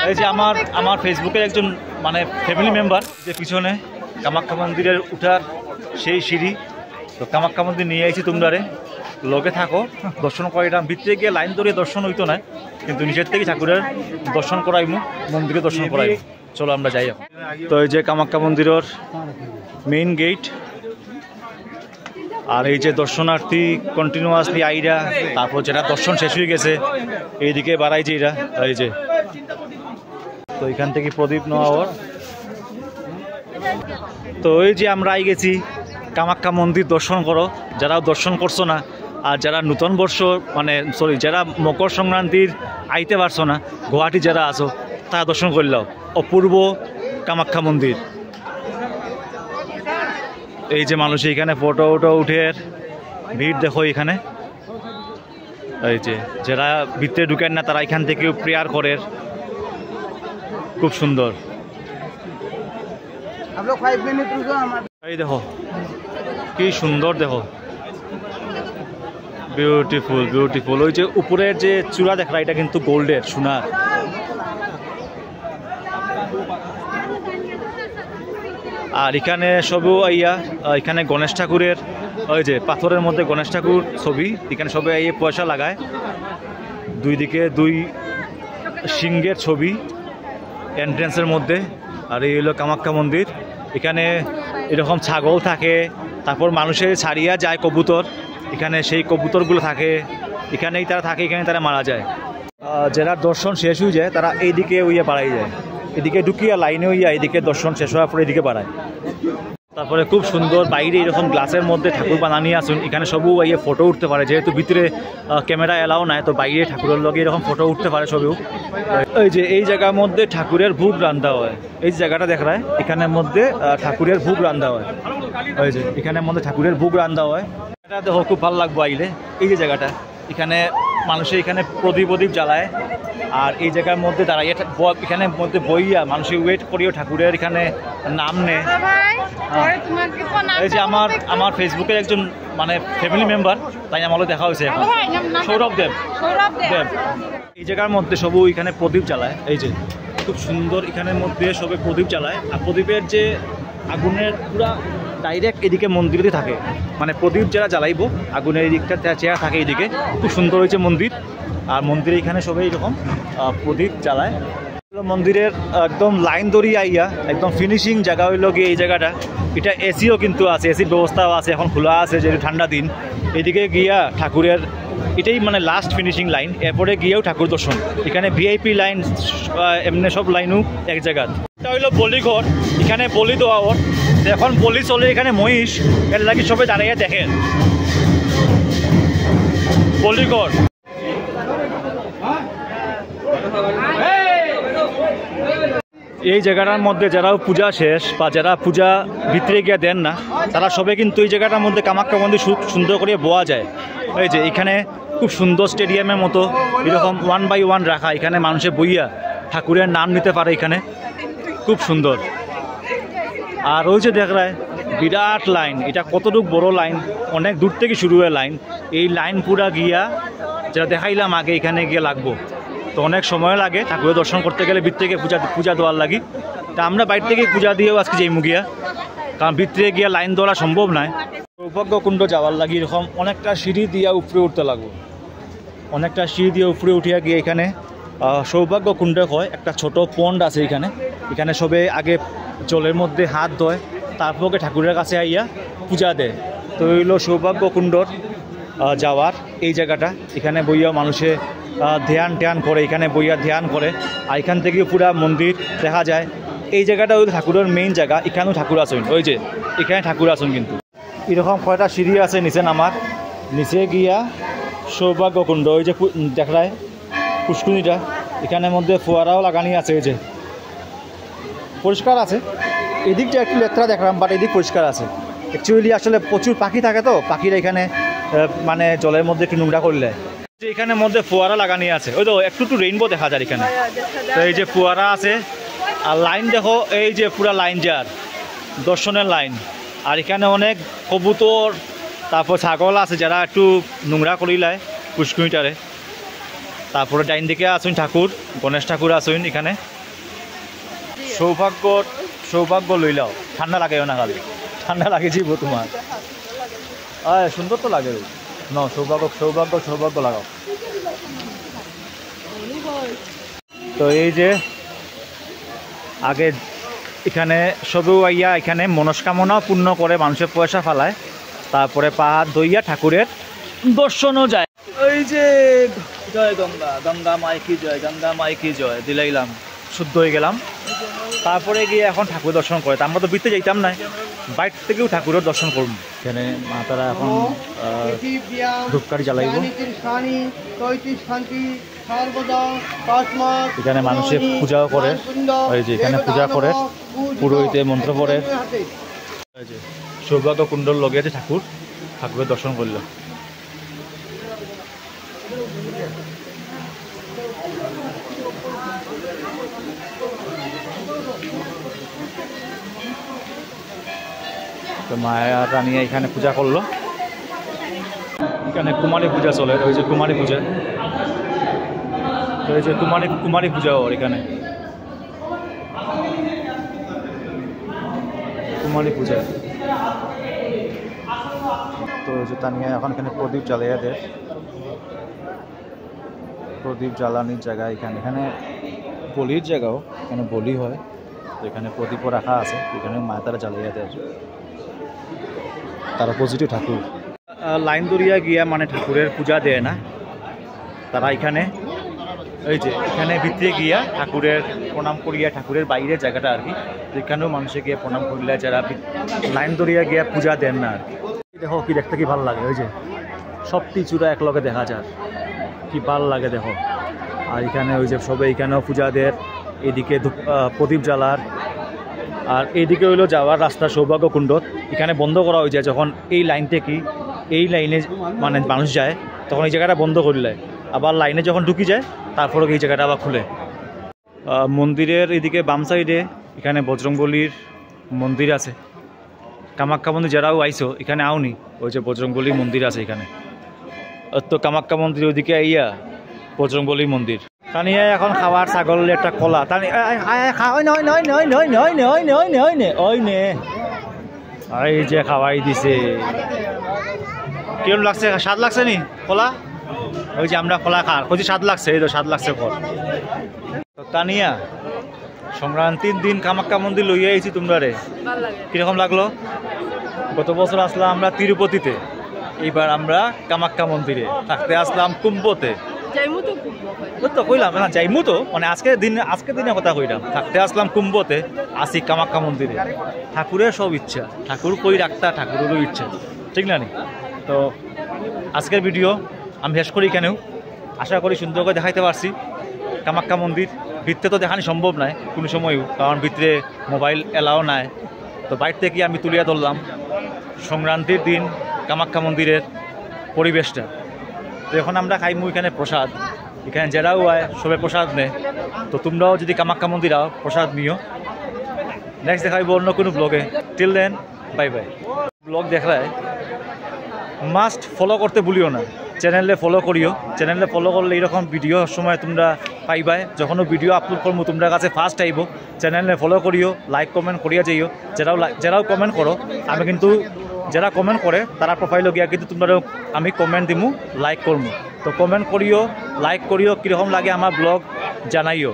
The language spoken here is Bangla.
এই যে আমার ফেসবুকের একজন মানে ফ্যামিলি মেম্বার যে পিছনে কামাখ্যা মন্দিরের উঠার সেই সিঁড়ি, তো কামাখ্যা মন্দির নিয়ে আইছি তোমরারে, লগে থাকো, দর্শন করাইলাম। ভিতরে গিয়ে লাইন ধরে দর্শন হইতো না, কিন্তু নিচের থেকে ঠাকুরের দর্শন করাইমু, মন্দিরে দর্শন করাইমু। চলো আমরা যাই এখন। তো এই যে কামাখ্যা মন্দিরের মেইন গেট, আর এই যে দর্শনার্থী কন্টিনিউয়াসলি আইরা, তারপর যেটা দর্শন শেষ হয়ে গেছে এইদিকে বাড়াইছে এরা। এই যে তো এখান থেকে প্রদীপ নেওয়া। তো এই যে আমরা আই গেছি কামাখ্যা মন্দির দর্শন করো, যারা দর্শন করছো না, আর যারা নূতন বর্ষ মানে যারা মকর সংক্রান্তির আইতে পারছো না, গুয়াহাটি যারা আছো তারা দর্শন করলাও অপূর্ব কামাখ্যা মন্দির। এই যে মানুষ এখানে ফটো উঠে ভিড় দেখো এখানে। এই যে যারা ভিতরে ঢুকেন না তারা এখান থেকে প্রেয়ার করে, খুব সুন্দর। এই দেখো কি সুন্দর, দেখো বিউটিফুল বিউটিফুল। ওই যে উপরের যে চূড়া দেখা, এটা কিন্তু গোল্ডের, সোনার। আর এখানে সবও আইয়া, এখানে গণেশ ঠাকুরের ওই যে পাথরের মধ্যে গণেশ ঠাকুর ছবি, এখানে সবাই আইয়ে পয়সা লাগায়। দুই দিকে দুই সিংহের ছবি এন্ট্রেন্সের মধ্যে। আর এই হলো কামাখ্যা মন্দির। এখানে এরকম ছাগল থাকে, তারপর মানুষের ছাড়িয়া যায় কবুতর, এখানে সেই কবুতরগুলো থাকে, এখানেই তারা থাকে, এখানে তারা মারা যায়। যারা দর্শন শেষ হয়ে যায় তারা এইদিকে উইয়ে বাড়াই যায়, এদিকে ঢুকিয়া লাইনে হইয়া এইদিকে দর্শন শেষ হওয়ার পরে এদিকে বাড়ায়। তারপরে খুব সুন্দর বাইরে এরকম গ্লাসের মধ্যে ঠাকুর বানানি আসুন, এখানে সবও ইয়ে ফটো উঠতে পারে, যেহেতু ভিতরে ক্যামেরা এলাও নাই, তো বাইরে ঠাকুরের লগে এরকম ফটো উঠতে পারে সবেও। এই যে এই জায়গার মধ্যে ঠাকুরের ভোগ রান্ধা হয়, এই জায়গাটা দেখা যায়, এখানের মধ্যে ঠাকুরের ভোগ রান্ধা হয়। ওই যে এখানের মধ্যে ঠাকুরের ভোগ রান্ধা হয়, এটা দেখো খুব ভালো লাগবে আইলে। এই যে জায়গাটা, এখানে মানুষে এখানে প্রদীপ জ্বালায়, আর এই জায়গার মধ্যে দাঁড়াইয়া এখানে মধ্যে বইয়া মানুষের ওয়েট করিও ঠাকুরের এখানে নাম নেয়। এই যে আমার ফেসবুকের একজন মানে ফ্যামিলি মেম্বার, তাই আমারও দেখা হয়েছে এখন, সৌরভ দেব। এই জায়গার মধ্যে সবু এখানে প্রদীপ জ্বালায়। এই যে খুব সুন্দর, এখানের মধ্যে সবে প্রদীপ জ্বালায়, আর প্রদীপের যে আগুনের পুরা ডাইরেক্ট এদিকে মন্দিরে থাকে, মানে প্রদীপ যারা জ্বালাইব আগুনের এই দিকটা চেয়ার থাকে এইদিকে। খুব সুন্দর হয়েছে মন্দির, আর মন্দিরে এখানে সবাই এরকম প্রদীপ জ্বালায়। মন্দিরের একদম লাইন দড়ি আইয়া একদম ফিনিশিং জায়গা হইল গিয়ে এই জায়গাটা। এটা এসিও কিন্তু আছে, এসির ব্যবস্থাও আছে, এখন খোলা আছে যেহেতু ঠান্ডা দিন। এদিকে গিয়া ঠাকুরের এটাই মানে লাস্ট ফিনিশিং লাইন, এরপরে গিয়েও ঠাকুর দর্শন। এখানে ভিআইপি লাইন এমনি সব লাইনও এক জায়গা। এটা হইলো বলিঘর, এখানে বলি দেওয়া ওর, এখন বলি চলে এখানে মহিষ, এর লাগি সবাই দাঁড়িয়ে দেখেন বলিঘর। এই জায়গাটার মধ্যে যারা পূজা শেষ বা যারা পূজা ভিতরে গিয়ে দেন না, তারা সবে কিন্তু এই জায়গাটার মধ্যে কামাখ্যা মন্দির সুন্দর করে বোয়া যায়। এই যে এখানে খুব সুন্দর স্টেডিয়ামের মতো এরকম 1 by 1 রাখা, এখানে মানুষে বইয়া ঠাকুরের নাম নিতে পারে, এখানে খুব সুন্দর। আর ওই যে দেখায় বিরাট লাইন, এটা কতটুকু বড় লাইন, অনেক দূর থেকে শুরু হয়ে লাইন। এই লাইন পুরা গিয়া যেটা দেখাইলাম আগে, এখানে গিয়ে লাগবো, তো অনেক সময় লাগে ঠাকুরের দর্শন করতে গেলে, ভিতরে থেকে পূজা দেওয়ার লাগি। তা আমরা বাইরে থেকে পূজা দিয়েও আজকে যাই মুগিয়া, কারণ ভিতরে গিয়া লাইন দেওয়া সম্ভব নয়। সৌভাগ্য কুণ্ড যাওয়ার লাগি এরকম অনেকটা সিঁড়ি দিয়ে উপরে উঠতে লাগবো, অনেকটা সিঁড়ি দিয়ে উপরে উঠিয়া গিয়ে এখানে সৌভাগ্য কুণ্ড হয়, একটা ছোট পন্ড আছে এখানে। এখানে সবে আগে জলের মধ্যে হাত ধোয়, তারপরে ঠাকুরের কাছে আইয়া পূজা দেয়। তো হইল সৌভাগ্য কুণ্ডর যাওয়ার এই জায়গাটা, এখানে বইয়া মানুষে ধ্যান করে, এখানে বইয়া ধ্যান করে, আর এখান থেকে পুরা মন্দির দেখা যায়। এই জায়গাটা ওই ঠাকুরের মেইন জায়গা, এখানেও ঠাকুর আসুন, ওই যে এখানে ঠাকুর আসুন। কিন্তু এরকম কয়টা সিঁড়ি আছে নিচে নামার, নিচে গিয়া সৌভাগ্য কুণ্ড, ওই যে দেখায় পুষ্কুনিটা, এখানের মধ্যে ফোয়ারাও লাগানি আছে। এই যে পরিষ্কার আছে, এদিকটা একটু লেত্রা দেখলাম, বাট এদিক পরিষ্কার আছে। অ্যাকচুয়ালি আসলে প্রচুর পাখি থাকে, তো পাখিরা এখানে মানে জলের মধ্যে একটু নোংরা করলে। এখানের মধ্যে ফোয়ারা লাগানি আছে, ওই তো একটু রেইনবো দেখা যায় এখানে। তো এই যে ফোয়ারা আছে, আর লাইন দেখো, এই যে পুরা লাইন যার দর্শনের লাইন। আর এখানে অনেক কবুতর, তারপর ছাগল আছে যারা একটু নোংরা করিলায় পুষ্কুনিটারে। তারপরে ডাইন দিকে আসুন ঠাকুর, গণেশ ঠাকুর আসুন এখানে। সৌভাগ্য লইলাও, ঠান্ডা লাগে না খালি, ঠান্ডা লাগে জীব তোমার। সুন্দর তো লাগে না, সৌভাগ্য লাগাও। তো এই যে আগে এখানে সবু আইয়া এখানে মনস্কামনাও পূর্ণ করে, মানুষের পয়সা ফালায়, তারপরে পাহাড় দইয়া ঠাকুরের দর্শনও যায়। এই যে জয় গঙ্গা, গঙ্গা মাই কি জয়, গঙ্গা মাই কি জয় দিলাইলাম, শুদ্ধ হয়ে গেলাম। তারপরে গিয়ে এখন ঠাকুর দর্শন করে, আমরা তো বৃত্তে যাইতাম না, বাইর থেকেও ঠাকুরের দর্শন করব। এখানে মাতারা এখন ধূপকাঠি জ্বালাইব। এখানে মানুষে পূজাও করে, ওই যে এখানে পূজা করে, পুরোহিতে মন্ত্র পড়ে। সৌভাগ্য কুণ্ডল লগে আছে ঠাকুরের দর্শন করল। তো মায়া রানী এখানে পূজা করলো। এখানে কুমারী পূজা চলে, ওই যে কুমারী পূজা, তো এই যে কুমারী পূজা ওর এখানে কুমারী পূজা। তো ওই যে তানিয়া এখন এখানে প্রদীপ জ্বালাইয়া দেয়, প্রদীপ জ্বালানির জায়গা এখানে বলির জায়গাও, এখানে বলি হয়, এখানে প্রদীপও রাখা আছে, এখানে মায়া তারা জ্বালাইয়া দেয়। তারা পজিটিভ ঠাকুর লাইন দরিয়া গিয়া মানে ঠাকুরের পূজা দেয় না, তারা এখানে এই যে এখানে ভিতরে গিয়া ঠাকুরের প্রণাম করিয়া, ঠাকুরের বাইরের জায়গাটা আর কি, যেখানেও মানুষে গিয়ে প্রণাম করলে, যারা লাইন দরিয়া গিয়া পূজা দেন না আর কি। দেখো কি দেখতে কি ভালো লাগে, ওই যে সব কিছুটা একলগে দেখা যায়, কি ভাল লাগে দেখো। আর এখানে ওই যে সবাই এখানেও পূজা দেয়, এদিকে প্রদীপ জ্বালার, আর এইদিকে হইলো যাওয়ার রাস্তা সৌভাগ্য কুণ্ড। এখানে বন্ধ করা হয়ে যায় যখন এই লাইন থেকে এই লাইনে মানে মানুষ যায়, তখন এই জায়গাটা বন্ধ করলে, আবার লাইনে যখন ঢুকি যায় তারপরে এই জায়গাটা আবার খুলে। মন্দিরের এদিকে বাম সাইডে এখানে বজরংবলীর মন্দির আছে। কামাখ্যা মন্দির যারাও আইসো এখানে আওনি, ওই যে বজরংবলীর মন্দির আছে এখানে। তো কামাখ্যা মন্দির ওইদিকে আইয়া বজরংবলীর মন্দির। তানিয়া এখন খাবার ছাগলের একটা কলা, এই যে খাওয়াই দিছে। কেমন লাগছে, স্বাদ লাগছে নি কলা? ওই যে আমরা কলা খার কইছি স্বাদ লাগছে, এই তো স্বাদ লাগছে কল। তানিয়া সংক্রান্তির দিন কামাখ্যা মন্দির লইয়া আইছি তোমরা রে, কিরকম লাগলো? গত বছর আসলাম আমরা তিরুপতিতে, এইবার আমরা কামাখ্যা মন্দিরে, থাকতে আসলাম কুম্ভতে। তো কইলাম না যাইমু তো, মানে আজকের দিনের কথা কইলাম, থাকতে আসলাম কুম্ভতে, আসি কামাখ্যা মন্দিরে। ঠাকুরের সব ইচ্ছা, ঠাকুর কই রাখতা ঠাকুরেরও ইচ্ছা, ঠিক না? তো আজকের ভিডিও আমি শেষ করি এখানেও। আশা করি সুন্দর করে দেখাইতে পারছি কামাখ্যা মন্দির। ভিতরে তো দেখানি সম্ভব নয় কোনো সময়ও, কারণ ভিতরে মোবাইল এলাও নাই। তো বাইর থেকে আমি তুলিয়া ধরলাম সংক্রান্তির দিন কামাখ্যা মন্দিরের পরিবেশটা। তো এখন আমরা খাইমু এখানে প্রসাদ, এখানে যারাও আয় সবাই প্রসাদ নেয়। তো তোমরাও যদি কামাখ্যা মন্দির আও প্রসাদ নিও। নেক্সট দেখাইব অন্য কোনো ব্লগে। Till then bye bye. Vlog দেখায় মাস্ট ফলো করতে ভুলিও না, চ্যানেলে ফলো করিও। চ্যানেলে ফলো করলে এরকম ভিডিও সময় তোমরা পাইবাই, যখনও ভিডিও আপলোড করবো তোমরা কাছে ফার্স্ট আইব। চ্যানেলে ফলো করিও, লাইক কমেন্ট করিয়া যাইও। যারাও কমেন্ট করো, আমি কিন্তু যারা কমেন্ট করে তারা প্রোফাইলে গিয়া কিন্তু তোমরা আমি কমেন্ট দিমু, লাইক করবো। তো কমেন্ট করিও, লাইক করিও, কীরকম লাগে আমার ব্লগ জানাইও।